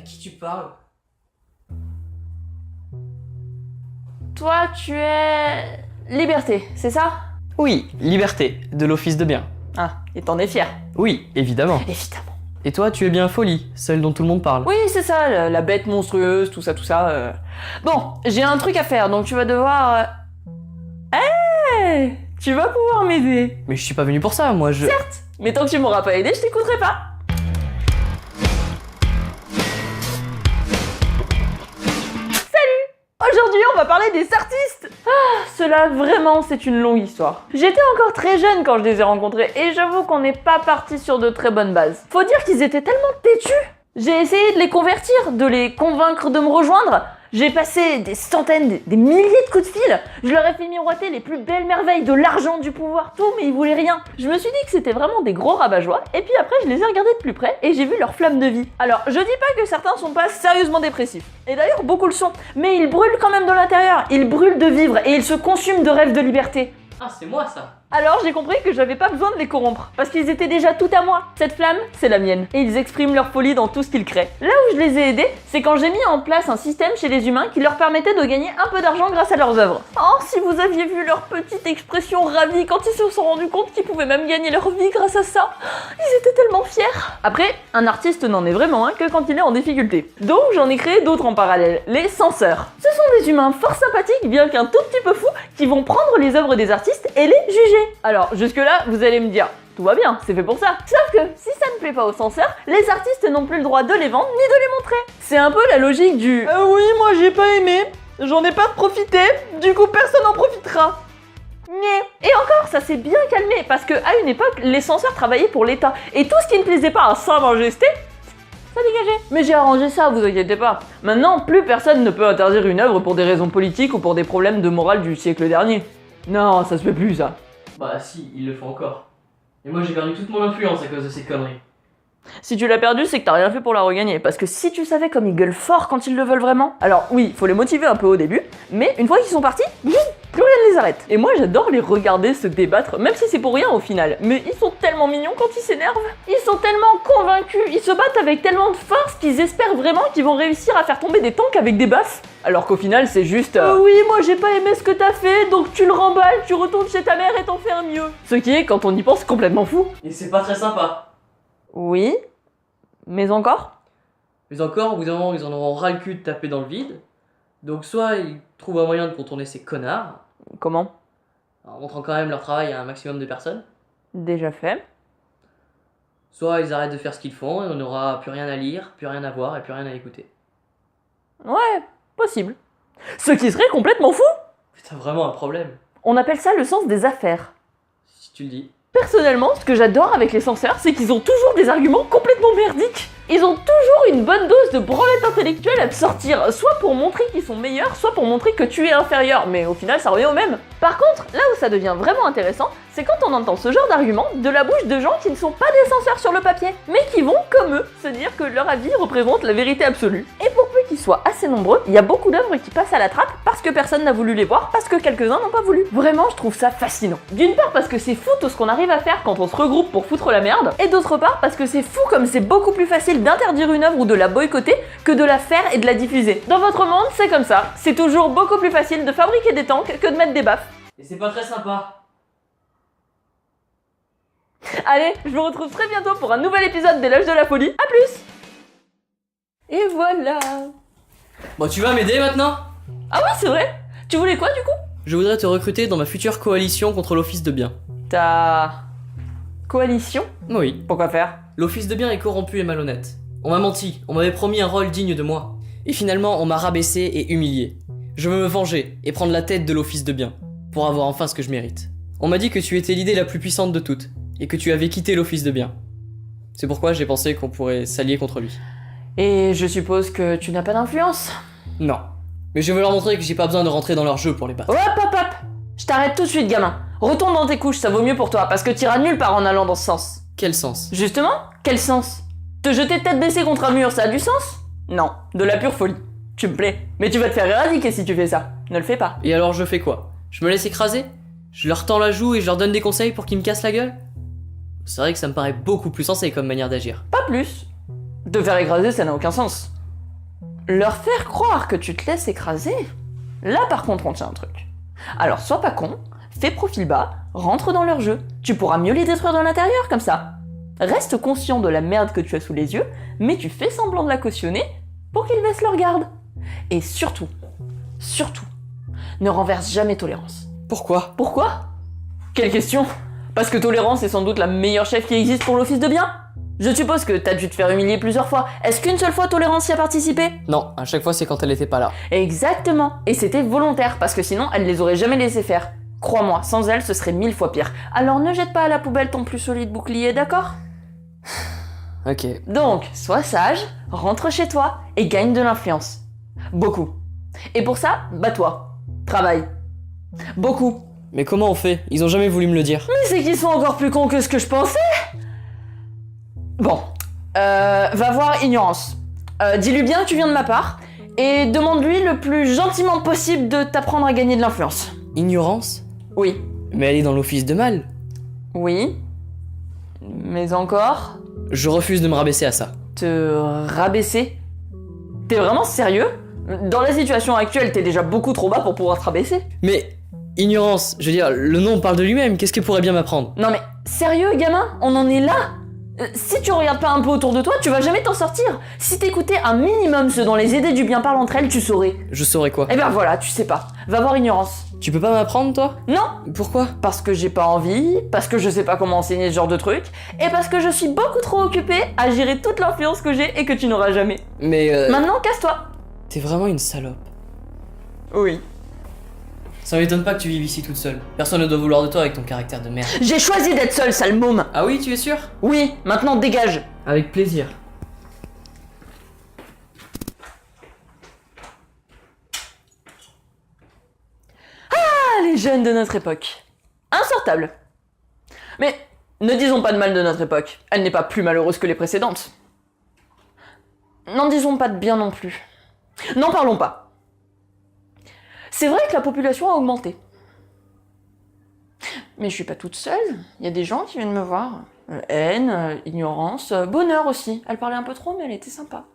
qui tu parles? Toi, tu es... Liberté, c'est ça? Oui, Liberté, de l'Office de bien. Ah, et t'en es fier? Oui, évidemment. Évidemment. Et toi, tu es bien Folie, celle dont tout le monde parle. Oui, c'est ça, la bête monstrueuse, tout ça. Bon, j'ai un truc à faire, donc tu vas devoir... Hey, tu vas pouvoir m'aider. Mais je suis pas venu pour ça, moi je... Certes, mais tant que tu m'auras pas aidé, je t'écouterai pas. Aujourd'hui, on va parler des artistes. Ah, cela vraiment, c'est une longue histoire. J'étais encore très jeune quand je les ai rencontrés et j'avoue qu'on n'est pas parti sur de très bonnes bases. Faut dire qu'ils étaient tellement têtus. J'ai essayé de les convertir, de les convaincre de me rejoindre. J'ai passé des centaines, des milliers de coups de fil. Je leur ai fait miroiter les plus belles merveilles de l'argent, du pouvoir, tout, mais ils voulaient rien. Je me suis dit que c'était vraiment des gros rabat-joie, et puis après je les ai regardés de plus près et j'ai vu leur flamme de vie. Alors, je dis pas que certains sont pas sérieusement dépressifs, et d'ailleurs beaucoup le sont, mais ils brûlent quand même de l'intérieur, ils brûlent de vivre et ils se consument de rêves de liberté. Ah, c'est moi ça. Alors j'ai compris que j'avais pas besoin de les corrompre, parce qu'ils étaient déjà tout à moi. Cette flamme, c'est la mienne, et ils expriment leur folie dans tout ce qu'ils créent. Là où je les ai aidés, c'est quand j'ai mis en place un système chez les humains qui leur permettait de gagner un peu d'argent grâce à leurs œuvres. Oh, si vous aviez vu leur petite expression ravie quand ils se sont rendus compte qu'ils pouvaient même gagner leur vie grâce à ça. Ils étaient tellement fiers. Après, un artiste n'en est vraiment un que quand il est en difficulté. Donc j'en ai créé d'autres en parallèle, les censeurs. Ce sont des humains fort sympathiques, bien qu'un tout petit peu fous, qui vont prendre les œuvres des artistes et les juger. Alors, jusque-là, vous allez me dire, tout va bien, c'est fait pour ça. Sauf que, si ça ne plaît pas aux censeurs, les artistes n'ont plus le droit de les vendre ni de les montrer. C'est un peu la logique du « oui, moi j'ai pas aimé, j'en ai pas profité, du coup personne n'en profitera ». Et encore, ça s'est bien calmé, parce que à une époque, les censeurs travaillaient pour l'État, et tout ce qui ne plaisait pas à Sa Majesté, ça dégageait. Mais j'ai arrangé ça, vous inquiétez pas. Maintenant, plus personne ne peut interdire une œuvre pour des raisons politiques ou pour des problèmes de morale du siècle dernier. Non, ça se fait plus, ça. Bah si, ils le font encore. Et moi j'ai perdu toute mon influence à cause de ces conneries. Si tu l'as perdu, c'est que t'as rien fait pour la regagner, parce que si tu savais comme ils gueulent fort quand ils le veulent vraiment... Alors oui, faut les motiver un peu au début, mais une fois qu'ils sont partis, plus rien ne les arrête. Et moi j'adore les regarder se débattre, même si c'est pour rien au final, mais ils sont tellement mignons quand ils s'énervent. Ils sont tellement convaincus, ils se battent avec tellement de force qu'ils espèrent vraiment qu'ils vont réussir à faire tomber des tanks avec des baffes. Alors qu'au final c'est juste oui, moi j'ai pas aimé ce que t'as fait, donc tu le remballes, tu retournes chez ta mère et t'en fais un mieux. Ce qui est, quand on y pense, complètement fou. Et c'est pas très sympa. Oui, mais encore? Mais encore, au bout d'un moment, ils en auront ras le cul de taper dans le vide. Donc soit ils trouvent un moyen de contourner ces connards, Comment? en montrant quand même leur travail à un maximum de personnes. Déjà fait. Soit ils arrêtent de faire ce qu'ils font et on n'aura plus rien à lire, plus rien à voir et plus rien à écouter. Ouais, possible. Ce qui serait complètement fou. T'as vraiment un problème, On appelle ça le sens des affaires. si tu le dis. Personnellement, ce que j'adore avec les censeurs, c'est qu'ils ont toujours des arguments complètement merdiques. Ils ont toujours une bonne dose de branlette intellectuelle à te sortir, soit pour montrer qu'ils sont meilleurs, soit pour montrer que tu es inférieur, mais au final ça revient au même. Par contre, là où ça devient vraiment intéressant, c'est quand on entend ce genre d'argument de la bouche de gens qui ne sont pas des censeurs sur le papier, mais qui vont, comme eux, se dire que leur avis représente la vérité absolue. Et pour peu qu'ils soient assez nombreux, il y a beaucoup d'œuvres qui passent à la trappe parce que personne n'a voulu les voir, parce que quelques-uns n'ont pas voulu. Vraiment, je trouve ça fascinant. D'une part parce que c'est fou tout ce qu'on arrive à faire quand on se regroupe pour foutre la merde, et d'autre part parce que c'est fou comme c'est beaucoup plus facile d'interdire une œuvre ou de la boycotter que de la faire et de la diffuser. Dans votre monde, c'est comme ça. C'est toujours beaucoup plus facile de fabriquer des tanks que de mettre des baffes. Et c'est pas très sympa. Allez, je vous retrouve très bientôt pour un nouvel épisode des Loges de la Folie. A plus! Et voilà. Bon, tu vas m'aider maintenant? Ah oui, c'est vrai. Tu voulais quoi du coup? Je voudrais te recruter dans ma future coalition contre l'Office de bien. Ta... coalition? Oui. Pourquoi faire? L'Office de bien est corrompu et malhonnête. On m'a menti, on m'avait promis un rôle digne de moi. Et finalement, on m'a rabaissé et humilié. Je veux me venger et prendre la tête de l'Office de bien, pour avoir enfin ce que je mérite. On m'a dit que tu étais l'idée la plus puissante de toutes, et que tu avais quitté l'Office de bien. C'est pourquoi j'ai pensé qu'on pourrait s'allier contre lui. Et je suppose que tu n'as pas d'influence? Non. Mais je veux leur montrer que j'ai pas besoin de rentrer dans leur jeu pour les battre. Hop hop hop! Je t'arrête tout de suite, gamin. Retourne dans tes couches, ça vaut mieux pour toi, parce que t'iras nulle part en allant dans ce sens. Quel sens? Justement, quel sens? Te jeter tête baissée contre un mur, ça a du sens? Non, de la pure folie. Tu me plais. Mais tu vas te faire éradiquer si tu fais ça. Ne le fais pas. Et alors je fais quoi? Je me laisse écraser? Je leur tends la joue et je leur donne des conseils pour qu'ils me cassent la gueule? C'est vrai que ça me paraît beaucoup plus sensé comme manière d'agir. Pas plus. Te faire écraser, ça n'a aucun sens. Leur faire croire que tu te laisses écraser? Là par contre on tient un truc. Alors sois pas con, fais profil bas, rentre dans leur jeu. Tu pourras mieux les détruire de l'intérieur comme ça. Reste conscient de la merde que tu as sous les yeux, mais tu fais semblant de la cautionner pour qu'ils baissent leur garde. Et surtout, ne renverse jamais Tolérance. Pourquoi? Pourquoi? Quelle question? Parce que Tolérance est sans doute la meilleure chef qui existe pour l'office de bien. Je suppose que t'as dû te faire humilier plusieurs fois. Est-ce qu'une seule fois Tolérance y a participé? Non, à chaque fois c'est quand elle était pas là. Exactement. Et c'était volontaire, parce que sinon elle les aurait jamais laissés faire. Crois-moi, sans elle ce serait 1000 fois pire. Alors ne jette pas à la poubelle ton plus solide bouclier, d'accord? Ok. Donc, sois sage, rentre chez toi et gagne de l'influence. Beaucoup. Et pour ça, bats-toi. Travaille. Beaucoup. Mais comment on fait? Ils ont jamais voulu me le dire. Mais c'est qu'ils sont encore plus cons que ce que je pensais. Bon, va voir Ignorance. Dis-lui bien que tu viens de ma part et demande-lui le plus gentiment possible de t'apprendre à gagner de l'influence. Ignorance? Oui. Mais elle est dans l'office de mal. Oui. Mais encore? Je refuse de me rabaisser à ça. Te rabaisser? T'es vraiment sérieux? Dans la situation actuelle, t'es déjà beaucoup trop bas pour pouvoir te rabaisser. Mais Ignorance, je veux dire, le nom parle de lui-même, qu'est-ce qu'elle pourrait bien m'apprendre? Non mais, sérieux gamin? On en est là? Si tu regardes pas un peu autour de toi, tu vas jamais t'en sortir. Si t'écoutais un minimum ce dont les idées du bien parlent entre elles, tu saurais. Je saurais quoi? Eh ben voilà, tu sais pas. Va voir Ignorance. Tu peux pas m'apprendre, toi? Non, Pourquoi? parce que j'ai pas envie, parce que je sais pas comment enseigner ce genre de truc, et parce que je suis beaucoup trop occupée à gérer toute l'influence que j'ai et que tu n'auras jamais. Mais Maintenant, casse-toi. t'es vraiment une salope. Oui. Ça m'étonne pas que tu vives ici toute seule. Personne ne doit vouloir de toi avec ton caractère de merde. J'ai choisi d'être seule, sale môme. Ah oui, tu es sûr? Oui, maintenant dégage. Avec plaisir. Ah, les jeunes de notre époque. Insortables. Mais ne disons pas de mal de notre époque. Elle n'est pas plus malheureuse que les précédentes. N'en disons pas de bien non plus. N'en parlons pas. C'est vrai que la population a augmenté. Mais je suis pas toute seule. Il y a des gens qui viennent me voir. Haine, ignorance, bonheur aussi. Elle parlait un peu trop, mais elle était sympa.